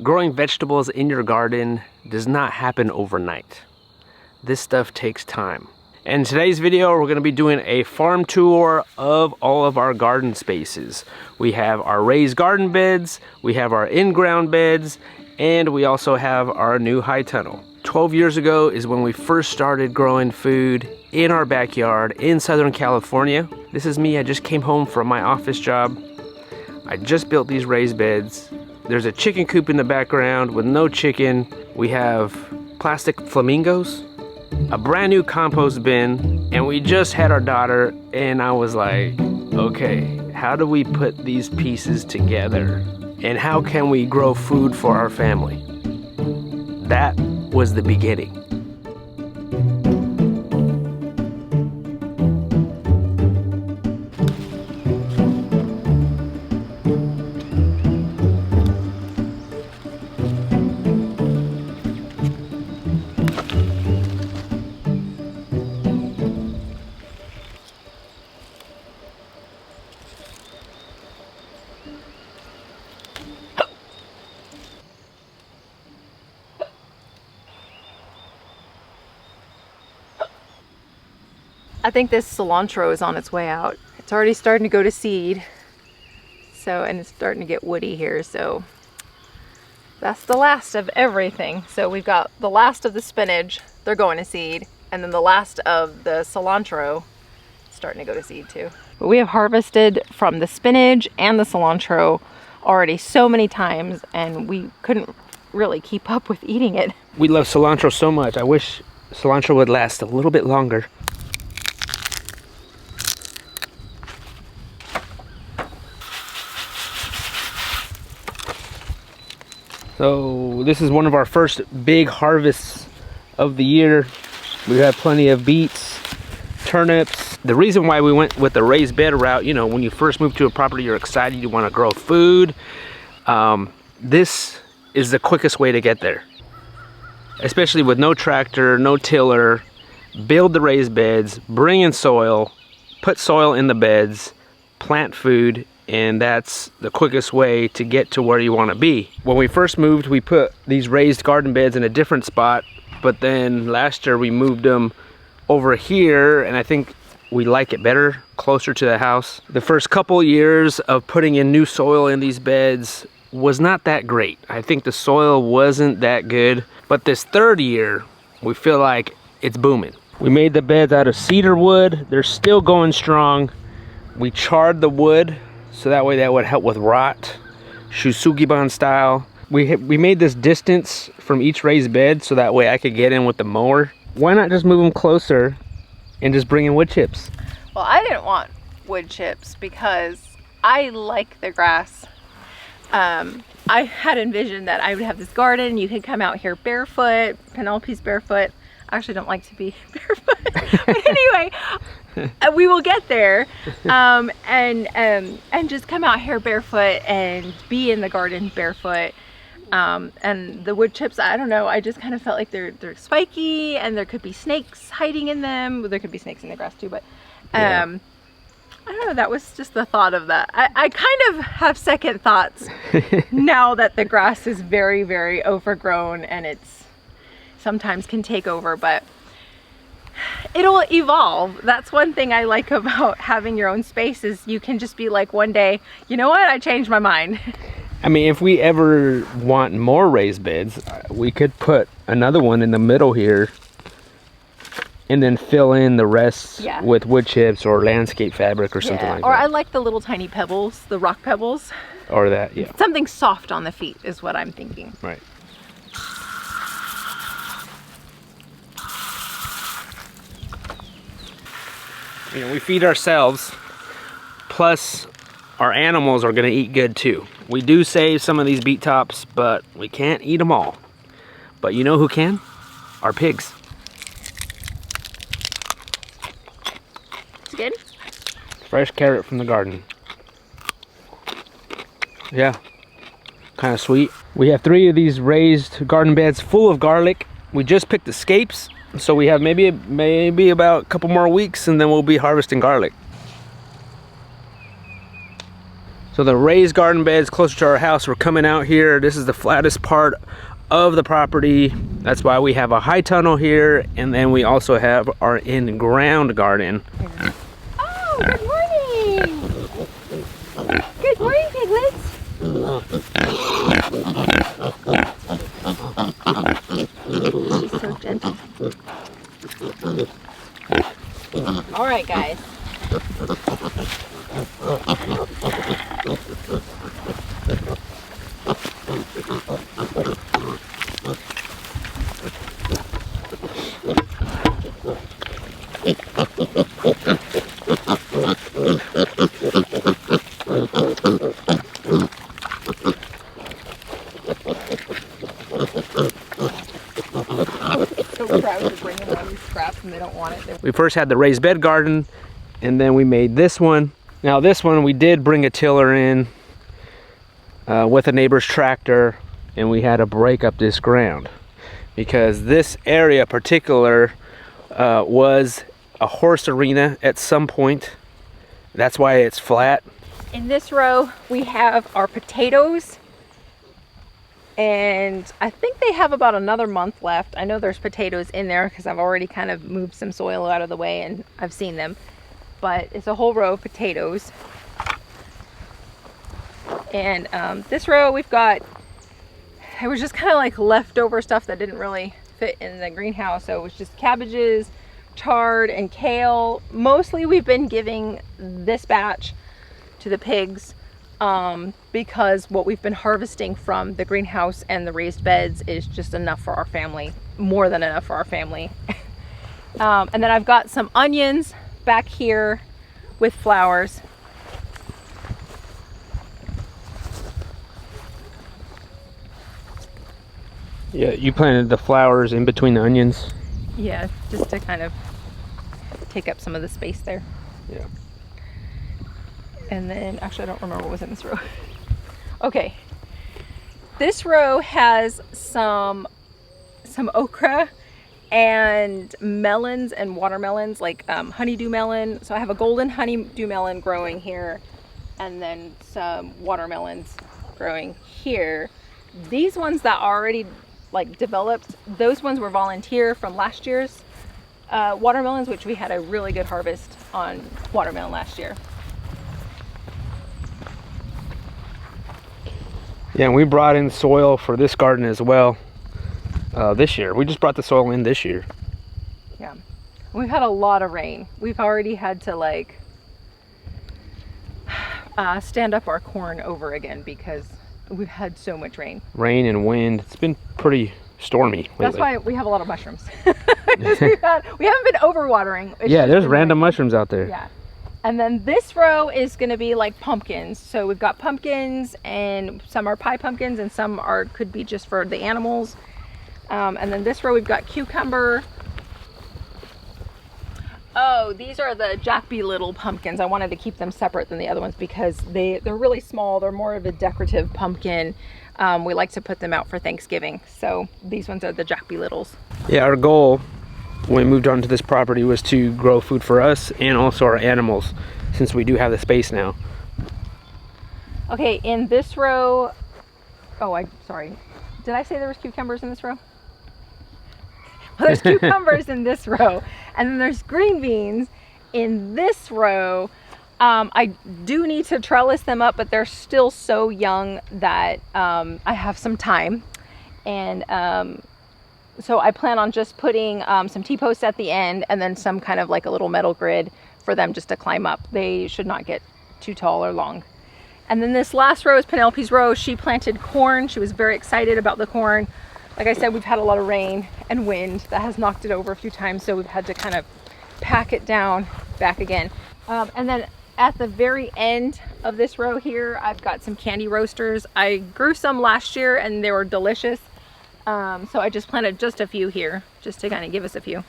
Growing vegetables in your garden does not happen overnight. This stuff takes time. In today's video, we're going to be doing a farm tour of all of our garden spaces. We have our raised garden beds, we have our in-ground beds, and we also have our new high tunnel. 12 years ago is when we first started growing food in our backyard in Southern California. This is me. I just came home from my office job. I just built these raised beds. There's a chicken coop in the background with no chicken. We have plastic flamingos, a brand new compost bin, and we just had our daughter, and I was like, okay, how do we put these pieces together? And how can we grow food for our family? That was the beginning. I think this cilantro is on its way out. It's already starting to go to seed. And it's starting to get woody here, so that's the last of everything. So we've got the last of the spinach, they're going to seed, and then the last of the cilantro starting to go to seed too. But we have harvested from the spinach and the cilantro already so many times, and we couldn't really keep up with eating it. We love cilantro so much. I wish cilantro would last a little bit longer. So this is one of our first big harvests of the year. We have plenty of beets, turnips. The reason why we went with the raised bed route, you know, when you first move to a property, you're excited, you want to grow food. This is the quickest way to get there. Especially with no tractor, no tiller. Build the raised beds, bring in soil, put soil in the beds, plant food, and that's the quickest way to get to where you want to be. When we first moved, we put these raised garden beds in a different spot, but then last year we moved them over here, and I think we like it better, closer to the house. The first couple years of putting in new soil in these beds was not that great. I think the soil wasn't that good, but this third year, we feel like it's booming. We made the beds out of cedar wood. They're still going strong. We charred the wood, so that way that would help with rot, Shusugiban style. We made this distance from each raised bed so that way I could get in with the mower. Why not just move them closer and just bring in wood chips? Well, I didn't want wood chips because I like the grass. I had envisioned that I would have this garden. You could come out here barefoot. Penelope's barefoot. I actually don't like to be barefoot. But anyway, we will get there, and just come out here barefoot and be in the garden barefoot. And the wood chips, I don't know, I just kind of felt like they're spiky, and there could be snakes hiding in them. Well, there could be snakes in the grass too, but yeah. I don't know, that was just the thought of that. I kind of have second thoughts now that the grass is very, very overgrown, and it's sometimes can take over, but it'll evolve. That's one thing I like about having your own space, is you can just be like one day, you know what, I changed my mind. I mean, if we ever want more raised beds, we could put another one in the middle here and then fill in the rest with wood chips or landscape fabric or something like that. Or I like the little tiny pebbles, the rock pebbles. Or that, yeah. Something soft on the feet is what I'm thinking. Right. You know, we feed ourselves, plus our animals are going to eat good too. We do save some of these beet tops, but we can't eat them all. But you know who can? Our pigs. It's good? Fresh carrot from the garden. Yeah, kind of sweet. We have 3 of these raised garden beds full of garlic. We just picked the scapes, so we have maybe about a couple more weeks, and then we'll be harvesting garlic. So the raised garden beds closer to our house, we're coming out here. This is the flattest part of the property. That's why we have a high tunnel here, and then we also have our in-ground garden. Oh, good morning! Good morning, piglets! She's so gentle. All right, guys. So proud to bring them all these scraps and they don't want it. We first had the raised bed garden, and then we made this one. Now this one, we did bring a tiller in with a neighbor's tractor, and we had to break up this ground because this area particular was a horse arena at some point. That's why it's flat. In this row, we have our potatoes, and I think they have about another month left. I know there's potatoes in there because I've already kind of moved some soil out of the way and I've seen them, but it's a whole row of potatoes. And this row we've got, it was just kind of like leftover stuff that didn't really fit in the greenhouse. So it was just cabbages, chard, and kale. Mostly we've been giving this batch to the pigs because what we've been harvesting from the greenhouse and the raised beds is just enough for our family, more than enough for our family. And then I've got some onions back here with flowers. Yeah, you planted the flowers in between the onions. Yeah, just to kind of take up some of the space there. Yeah. And then, actually I don't remember what was in this row. Okay. This row has some okra and melons and watermelons, like honeydew melon. So I have a golden honeydew melon growing here, and then some watermelons growing here. These ones that already like developed, those ones were volunteer from last year's watermelons, which we had a really good harvest on watermelon last year. Yeah, and we brought in soil for this garden as well this year. We just brought the soil in this year. Yeah, we've had a lot of rain. We've already had to like stand up our corn over again because we've had so much rain. Rain and wind. It's been pretty stormy lately. That's why we have a lot of mushrooms. we haven't been overwatering. Yeah, there's random mushrooms out there. Yeah. And then this row is going to be like pumpkins. So we've got pumpkins, and some are pie pumpkins and some are could be just for the animals. And then this row we've got cucumber. Oh, these are the Jackby little pumpkins. I wanted to keep them separate than the other ones because they're really small. They're more of a decorative pumpkin. We like to put them out for Thanksgiving. So these ones are the Jackby littles. Yeah, our goal when we moved onto this property was to grow food for us and also our animals, since we do have the space now. Okay, in this row, sorry. Did I say there was cucumbers in this row? Well, there's cucumbers in this row, and then there's green beans in this row. I do need to trellis them up, but they're still so young that I have some time. And so I plan on just putting some T-posts at the end and then some kind of like a little metal grid for them just to climb up. They should not get too tall or long. And then this last row is Penelope's row. She planted corn. She was very excited about the corn. Like I said, we've had a lot of rain and wind that has knocked it over a few times, so we've had to kind of pack it down back again. And then at the very end of this row here, I've got some candy roasters. I grew some last year and they were delicious. So I just planted just a few here, just to kind of give us a few.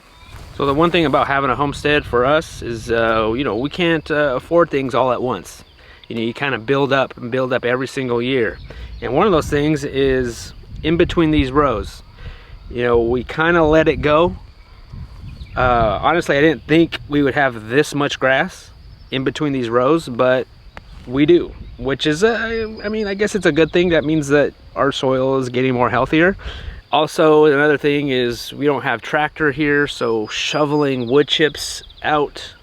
So the one thing about having a homestead for us is, we can't afford things all at once. You kind of build up every single year. And one of those things is in between these rows. We kind of let it go. Honestly, I didn't think we would have this much grass in between these rows, but we do. which is, I mean, I guess it's a good thing. That means that our soil is getting more healthier. Also, another thing is we don't have tractor here, so shoveling wood chips out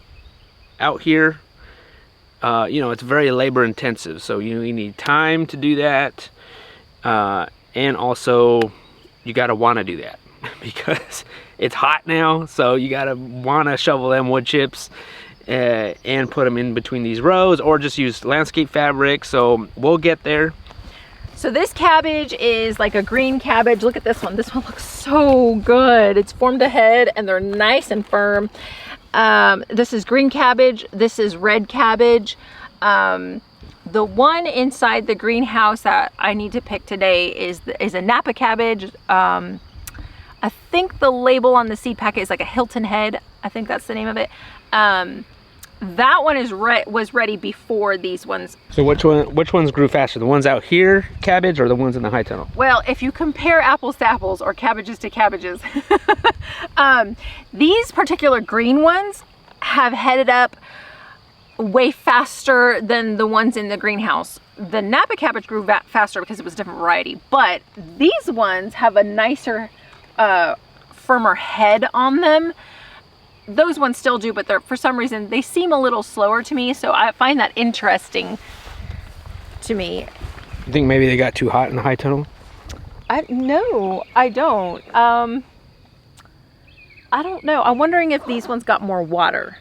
here, you know, it's very labor intensive. So you need time to do that, and also you gotta wanna do that because it's hot now. So you gotta wanna shovel them wood chips and put them in between these rows, or just use landscape fabric. So we'll get there. So this cabbage is like a green cabbage. Look at this one. This one looks so good. It's formed a head and they're nice and firm. This is green cabbage. This is red cabbage. The one inside the greenhouse that I need to pick today is a Napa cabbage. I think the label on the seed packet is like a Hilton head. I think that's the name of it. That one was ready before these ones. So which ones grew faster? The ones out here, cabbage, or the ones in the high tunnel? Well, if you compare apples to apples or cabbages to cabbages, these particular green ones have headed up way faster than the ones in the greenhouse. The Napa cabbage grew faster because it was a different variety, but these ones have a nicer, firmer head on them. Those ones still do, but for some reason they seem a little slower to me, so I find that interesting to me. You think maybe they got too hot in the high tunnel? No, I don't. I don't know. I'm wondering if these ones got more water.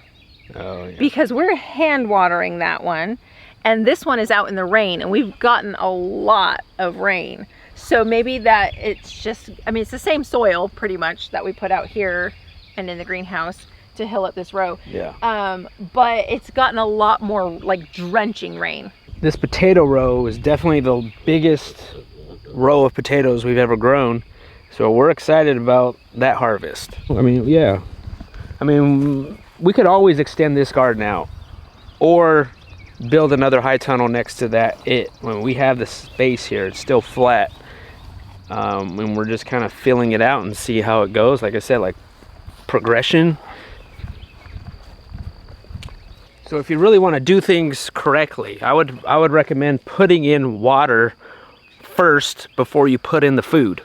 Oh, yeah. Because we're hand watering that one, and this one is out in the rain, and we've gotten a lot of rain. So maybe that it's just, I mean, it's the same soil pretty much that we put out here and in the greenhouse to hill up this row. Yeah. But it's gotten a lot more like drenching rain. This potato row is definitely the biggest row of potatoes we've ever grown. So we're excited about that harvest. I mean, yeah. I mean, we could always extend this garden out or build another high tunnel next to that. When we have the space here, it's still flat. And we're just kind of filling it out and see how it goes. Like I said, like progression. So if you really want to do things correctly, I would recommend putting in water first before you put in the food.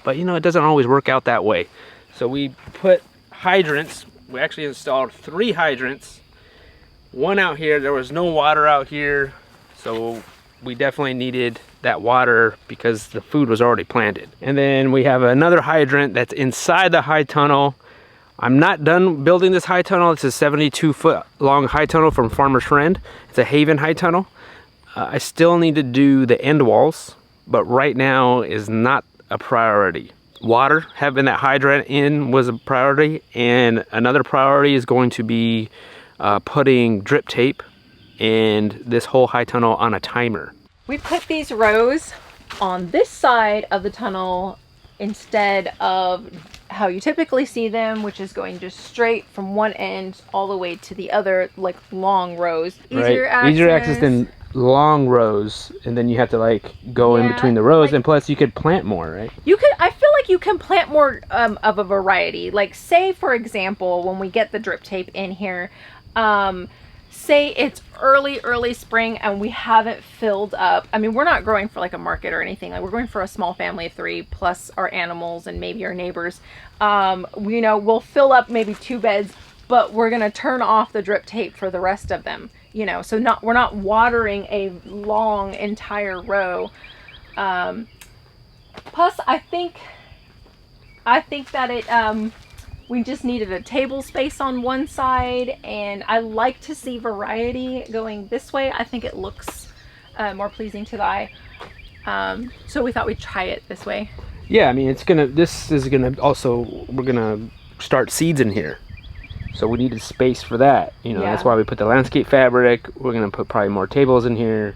But you know, it doesn't always work out that way. So we put hydrants. We actually installed 3 hydrants. One out here, there was no water out here, so we definitely needed that water because the food was already planted. And then we have another hydrant that's inside the high tunnel. I'm not done building this high tunnel. It's a 72-foot long high tunnel from Farmer's Friend. It's a Haven high tunnel. I still need to do the end walls, but right now is not a priority. Water, having that hydrant in was a priority, and another priority is going to be putting drip tape and this whole high tunnel on a timer. We put these rows on this side of the tunnel instead of how you typically see them, which is going just straight from one end all the way to the other, like long rows. Easier access than long rows, and then you have to like go in between the rows, like, and plus you could plant more, right? You could, I feel like you can plant more of a variety. Like say for example, when we get the drip tape in here, say it's early spring and we haven't filled up. I mean, we're not growing for like a market or anything. Like we're going for a small family of 3 plus our animals and maybe our neighbors. You know, we'll fill up maybe 2 beds, but we're gonna turn off the drip tape for the rest of them. You know, so we're not watering a long entire row. Plus, I think that it we just needed a table space on one side, and I like to see variety going this way. I think it looks more pleasing to the eye. So we thought we'd try it this way. Yeah, I mean, we're gonna start seeds in here. So we needed space for that. You know, that's why we put the landscape fabric. We're gonna put probably more tables in here,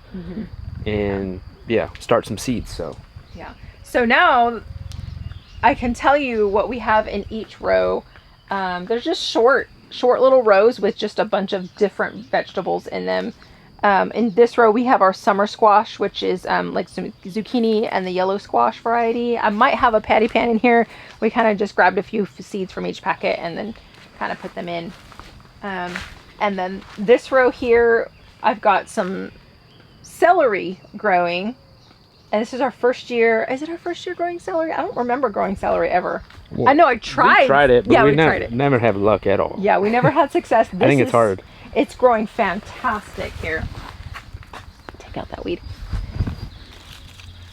and yeah, start some seeds. So yeah. So now I can tell you what we have in each row. There's just short little rows with just a bunch of different vegetables in them. In this row we have our summer squash, which is like some zucchini and the yellow squash variety. I might have a patty pan in here. We kind of just grabbed a few seeds from each packet and then kind of put them in. And then this row here, I've got some celery growing. And this is our first year. Is it our first year growing celery? I don't remember growing celery ever. Well, I know I tried. We tried it, but yeah, we tried it. never have luck at all. Yeah, we never had success. I think it's hard. It's growing fantastic here. Take out that weed.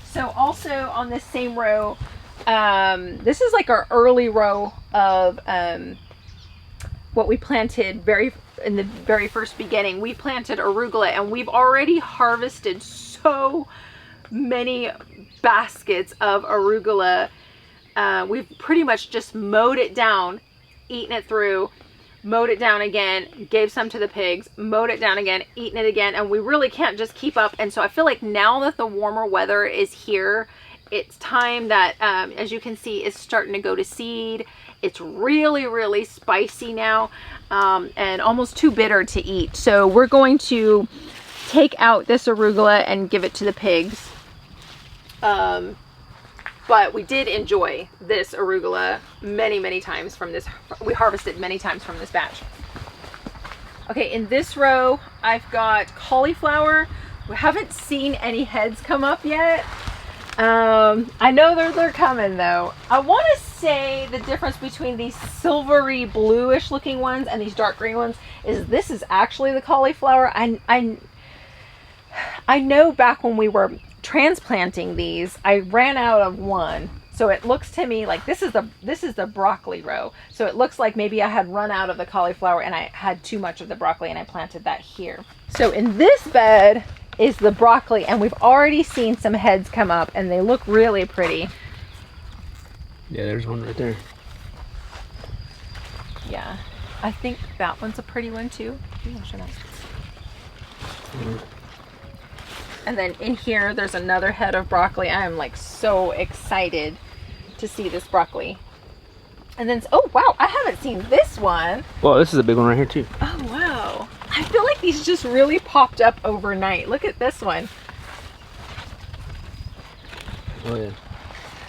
So also on this same row, this is like our early row of what we planted in the very first beginning. We planted arugula, and we've already harvested so many baskets of arugula. We've pretty much just mowed it down, eaten it through, mowed it down again, gave some to the pigs, mowed it down again, eaten it again, and we really can't just keep up. And so I feel like now that the warmer weather is here, it's time that, as you can see, it's starting to go to seed. It's really, really spicy now, and almost too bitter to eat. So we're going to take out this arugula and give it to the pigs. But we did enjoy this arugula many times from this. We harvested many times from this batch. Okay, in this row, I've got cauliflower. We haven't seen any heads come up yet. I know they're coming though. I want to say the difference between these silvery bluish looking ones and these dark green ones is this is actually the cauliflower. I know back when we were transplanting these, I ran out of one. So it looks to me like this is the broccoli row. So it looks like maybe I had run out of the cauliflower and I had too much of the broccoli and I planted that here. So in this bed is the broccoli, and we've already seen some heads come up and they look really pretty. Yeah, there's one right there. Yeah, I think that one's a pretty one too. And then in here, there's another head of broccoli. I am like so excited to see this broccoli. And then, oh wow, I haven't seen this one. Well, this is a big one right here too. Oh wow. I feel like these just really popped up overnight. Look at this one. Oh yeah.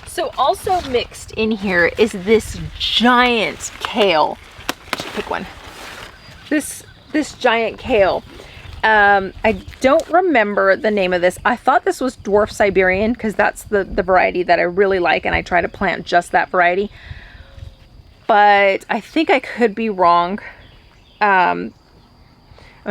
So also mixed in here is this giant kale. Pick one. This giant kale. I don't remember the name of this. I thought this was dwarf Siberian because that's the variety that I really like, and I try to plant just that variety. But I think I could be wrong. I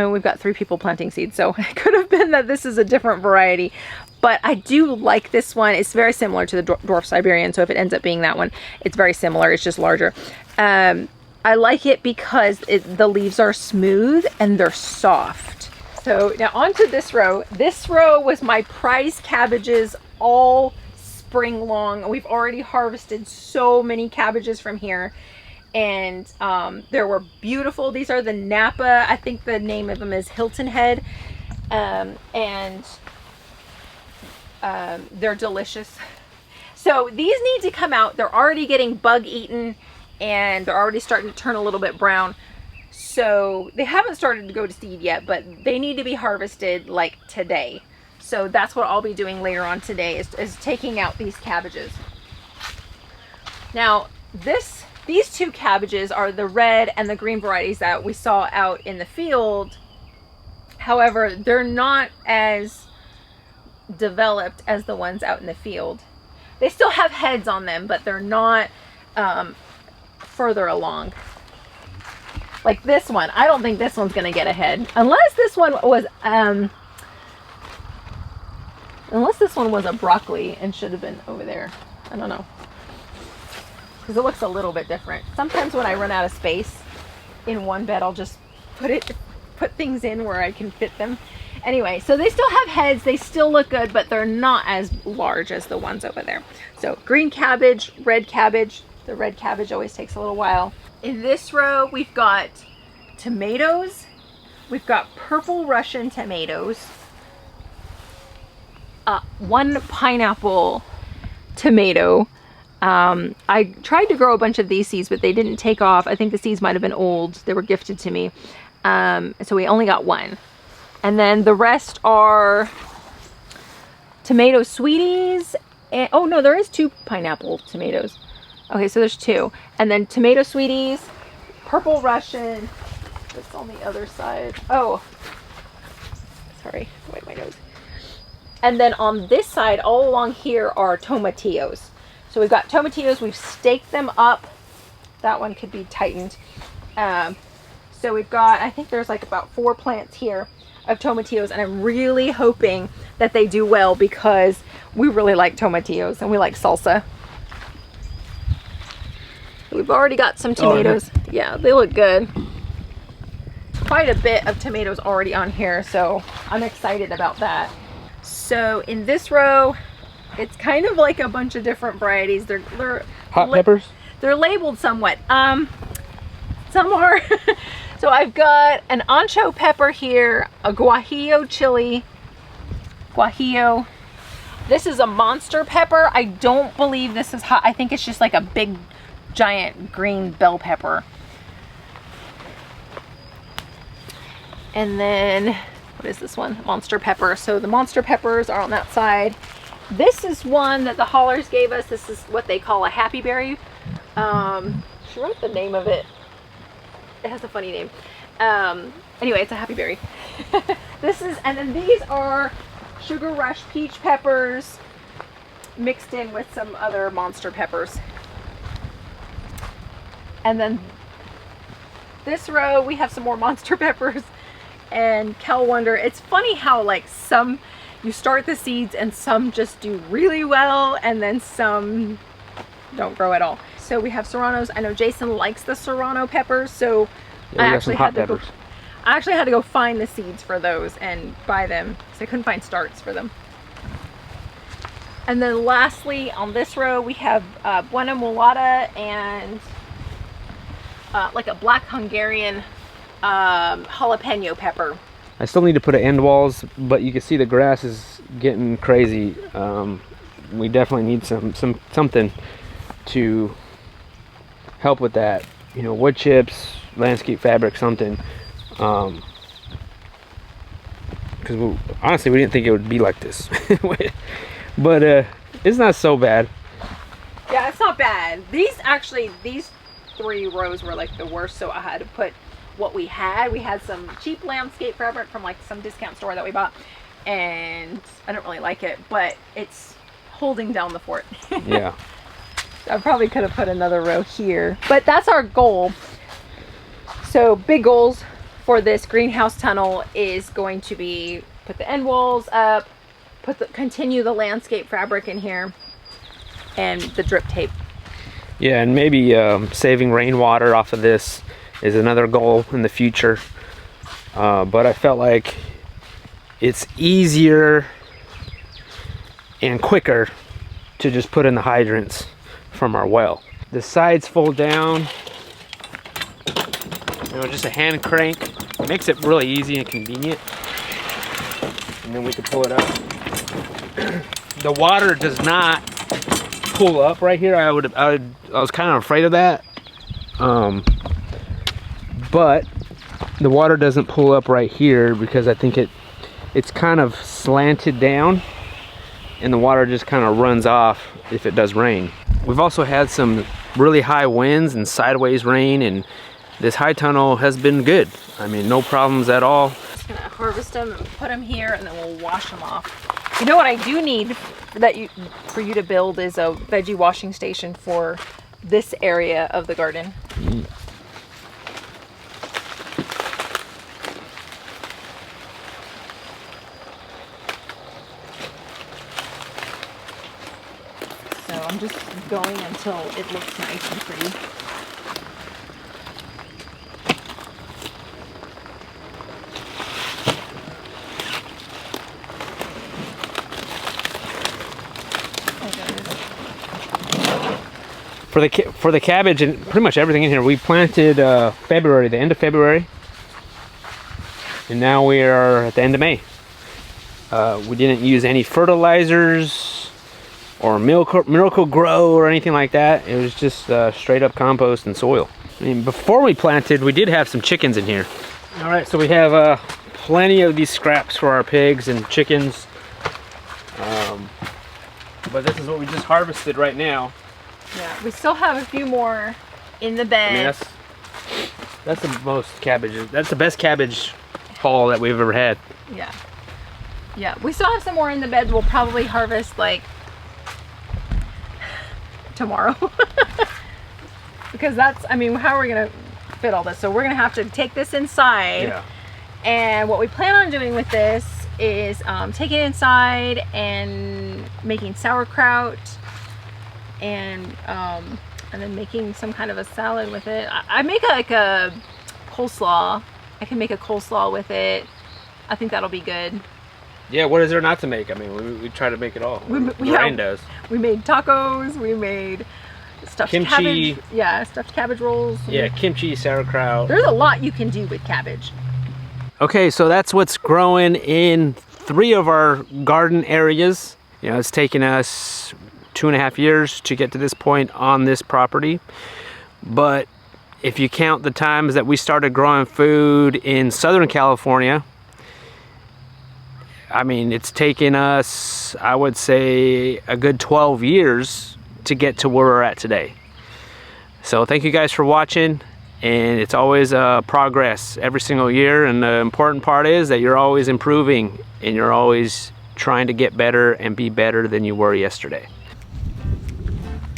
mean, we've got 3 people planting seeds, so it could have been that this is a different variety. But I do like this one. It's very similar to the dwarf Siberian, so if it ends up being that one, it's very similar. It's just larger. I like it because the leaves are smooth and they're soft. So now onto this row. This row was my prize cabbages all spring long. We've already harvested so many cabbages from here. And there were beautiful. These are the Napa. I think the name of them is Hilton Head. And they're delicious. So these need to come out. They're already getting bug eaten and they're already starting to turn a little bit brown. So they haven't started to go to seed yet, but they need to be harvested like today. So that's what I'll be doing later on today is taking out these cabbages. Now these 2 cabbages are the red and the green varieties that we saw out in the field. However, they're not as developed as the ones out in the field. They still have heads on them, but they're not further along. Like this one, I don't think this one's gonna get a head unless this one was a broccoli and should have been over there. I don't know, because it looks a little bit different. Sometimes when I run out of space in one bed, I'll just put things in where I can fit them. Anyway, so they still have heads, they still look good, but they're not as large as the ones over there. So green cabbage, red cabbage. The red cabbage always takes a little while. In this row, we've got tomatoes. We've got purple Russian tomatoes. 1 pineapple tomato. I tried to grow a bunch of these seeds, but they didn't take off. I think the seeds might have been old. They were gifted to me. So we only got 1. And then the rest are tomato sweeties. And, oh no, there is 2 pineapple tomatoes. Okay, so there's 2. And then tomato sweeties, purple Russian. That's on the other side. Oh, sorry, wipe my nose. And then on this side, all along here are tomatillos. So we've got tomatillos, we've staked them up. That one could be tightened. So we've got, I think there's like about 4 plants here of tomatillos, and I'm really hoping that they do well because we really like tomatillos and we like salsa. We've already got some tomatoes. Oh, yeah, they look good. Quite a bit of tomatoes already on here, so I'm excited about that. So in this row, it's kind of like a bunch of different varieties. They're hot peppers? They're labeled somewhat. Some are. So I've got an ancho pepper here, a guajillo chili, guajillo. This is a monster pepper. I don't believe this is hot. I think it's just like a big, giant green bell pepper. And then, what is this one? Monster pepper. So the monster peppers are on that side. This is one that the haulers gave us. This is what they call a happy berry. She wrote the name of it. It has a funny name. Anyway, it's a happy berry. And then these are Sugar Rush peach peppers mixed in with some other monster peppers. And then this row, we have some more monster peppers and Cal Wonder. It's funny how like some, you start the seeds and some just do really well and then some don't grow at all. So we have serranos. I know Jason likes the serrano peppers, so yeah, I actually had to go find the seeds for those and buy them because I couldn't find starts for them. And then lastly, on this row, we have Buena Mulata and like a black Hungarian jalapeno pepper. I still need to put end walls, but you can see the grass is getting crazy. We definitely need something to help with that, you know, wood chips, landscape fabric, something, because honestly we didn't think it would be like this. But it's not so bad. Yeah, it's not bad. These 3 rows were like the worst, so I had to put what we had. We had some cheap landscape fabric from like some discount store that we bought, and I don't really like it, but it's holding down the fort. Yeah. I probably could have put another row here, but that's our goal. So big goals for this greenhouse tunnel is going to be put the end walls up, continue the landscape fabric in here, and the drip tape. Yeah, and maybe saving rainwater off of this is another goal in the future. But I felt like it's easier and quicker to just put in the hydrants from our well. The sides fold down, you know, just a hand crank makes it really easy and convenient, and then we can pull it up. The water does not pull up right here. I was kind of afraid of that, but the water doesn't pull up right here because I think it's kind of slanted down and the water just kind of runs off if it does rain. We've also had some really high winds and sideways rain, and this high tunnel has been good. I mean, no problems at all. Just gonna harvest them and put them here, and then we'll wash them off. You know what I do need for you to build is a veggie washing station for this area of the garden. Mm. So I'm just going until it looks nice and pretty. For the cabbage and pretty much everything in here, we planted February, the end of February, and now we are at the end of May. We didn't use any fertilizers or Miracle Grow or anything like that. It was just straight up compost and soil. I mean, before we planted, we did have some chickens in here. All right, so we have plenty of these scraps for our pigs and chickens, but this is what we just harvested right now. Yeah, we still have a few more in the bed. I mean, that's the most cabbage. That's the best cabbage haul that we've ever had. Yeah. Yeah, we still have some more in the bed. We'll probably harvest like tomorrow. Because that's, I mean, how are we gonna fit all this? So we're gonna have to take this inside. Yeah. And what we plan on doing with this is taking it inside and making sauerkraut and then making some kind of a salad with it. I make like a coleslaw. I can make a coleslaw with it. I think that'll be good. Yeah, what is there not to make? I mean, we try to make it all. Lorraine does. We made tacos. We made stuffed kimchi. cabbage. Yeah, stuffed cabbage rolls. Yeah, kimchi, sauerkraut. There's a lot you can do with cabbage. Okay, so that's what's growing in 3 of our garden areas. You know, it's taken us 2.5 years to get to this point on this property. But if you count the times that we started growing food in Southern California, I mean, it's taken us, I would say, a good 12 years to get to where we're at today. So thank you guys for watching. And it's always progress every single year, and the important part is that you're always improving and you're always trying to get better and be better than you were yesterday.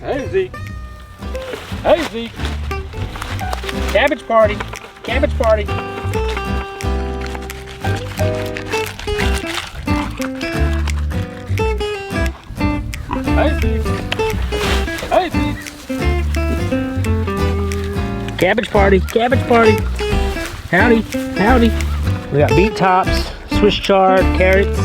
Hey Zeke. Hey Zeke. Cabbage party. Cabbage party. Hey Zeke. Hey Zeke. Cabbage party, cabbage party. Howdy, howdy. We got beet tops, Swiss chard, carrots.